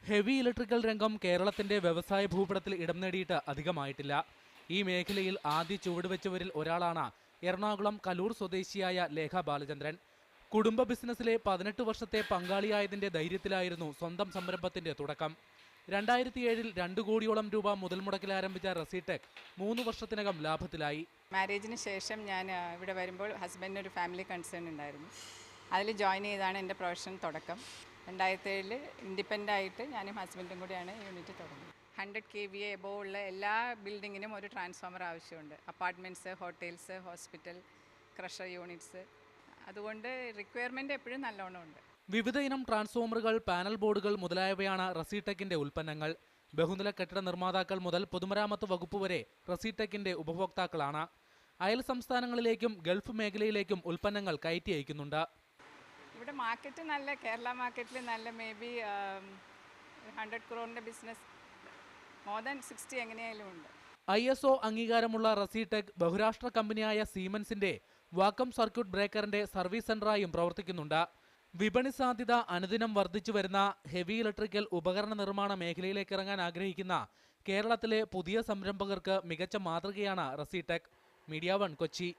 Heavy electrical രംഗം കേരളത്തിന്റെ വ്യവസായ ഭൂപടത്തിൽ ഇടം നേടിയിട്ട് അധികമായിട്ടില്ല. ഈ മേഖലയിൽ ആദ്യ ചുവടുവെച്ചവരിൽ ഒരാളാണ് എറണാകുളം കലൂർ സ്വദേശിയായ ലേഖ ബാലചന്ദ്രൻ. കുടുംബ ബിസിനസ്സിലെ 18 വർഷത്തെ പങ്കാളിയായതിന്റെ ധൈര്യത്തിലായിരുന്നു സ്വന്തം സംരംഭത്തിന്റെ തുടക്കം. 2007-ൽ 2 കോടിയോളം രൂപ മുതൽ മുടക്കിൽ ആരംഭിച്ച റസിടെക് 3 വർഷത്തിനകം ലാഭത്തിലായി. മാരേജിന് ശേഷം ഞാൻ ഇവിടെ വരുമ്പോൾ ഹസ്ബൻഡിന് ഒരു ഫാമിലി കൺസേൺ ഉണ്ടായിരുന്നു. അതിൽ ജോയിൻ ചെയ്താണ് എൻ്റെ പ്രൊഫഷൻ തുടക്കം. 2007-ൽ ഇൻഡിപെൻഡൻ്റ് ആയിട്ട് ഞാനും ഹസ്ബൻഡും കൂടിയാണ് യൂണിറ്റ് തുടങ്ങുന്നത്. 100 kVA എബോവ് ഉള്ള എല്ലാ ബിൽഡിങ്ങിനും ഒരു ട്രാൻസ്ഫോമർ ആവശ്യമുണ്ട്. Apartments, hotels, hospital, crusher units. അതുകൊണ്ട് റിക്വയർമെൻറ്റ് എപ്പോഴും നല്ലോണം ഉണ്ട്. വിവിധ ഇനം ട്രാൻസ്ഫോമറുകൾ, പാനൽ ബോർഡുകൾ മുതലായവയാണ് റസിടെക്കിന്റെ ഉൽപ്പന്നങ്ങൾ. ബഹുനില കെട്ടിട നിർമ്മാതാക്കൾ മുതൽ പൊതുമരാമത്ത് വകുപ്പ് വരെ റസിടെക്കിന്റെ ഉപഭോക്താക്കളാണ്. അയൽ സംസ്ഥാനങ്ങളിലേക്കും ഗൾഫ് മേഖലയിലേക്കും ഉൽപ്പന്നങ്ങൾ കയറ്റി അയക്കുന്നുണ്ട്. ഇവിടെ മാർക്കറ്റ് നല്ല, കേരള മാർക്കറ്റിൽ നല്ല may be 100 crore business more than 60 എങ്ങനെയായാലും ഉണ്ട്. ISO അംഗീകാരമുള്ള റസിടെക് ബഹുരാഷ്ട്ര കമ്പനിയായ സീമെൻസിന്റെ വാക്വം സർക്യൂട്ട് ബ്രേക്കറിന്റെ സർവീസ് സെന്ററായും പ്രവർത്തിക്കുന്നുണ്ട്. വിപണി സാധ്യത അനുദിനം വർദ്ധിച്ചു വരുന്ന ഹെവി ഇലക്ട്രിക്കൽ ഉപകരണ നിർമ്മാണ മേഖലയിലേക്ക് ഇറങ്ങാൻ ആഗ്രഹിക്കുന്ന കേരളത്തിലെ പുതിയ സംരംഭകർക്ക് മികച്ച മാതൃകയാണ് റസിടെക്. മീഡിയ 1 കൊച്ചി.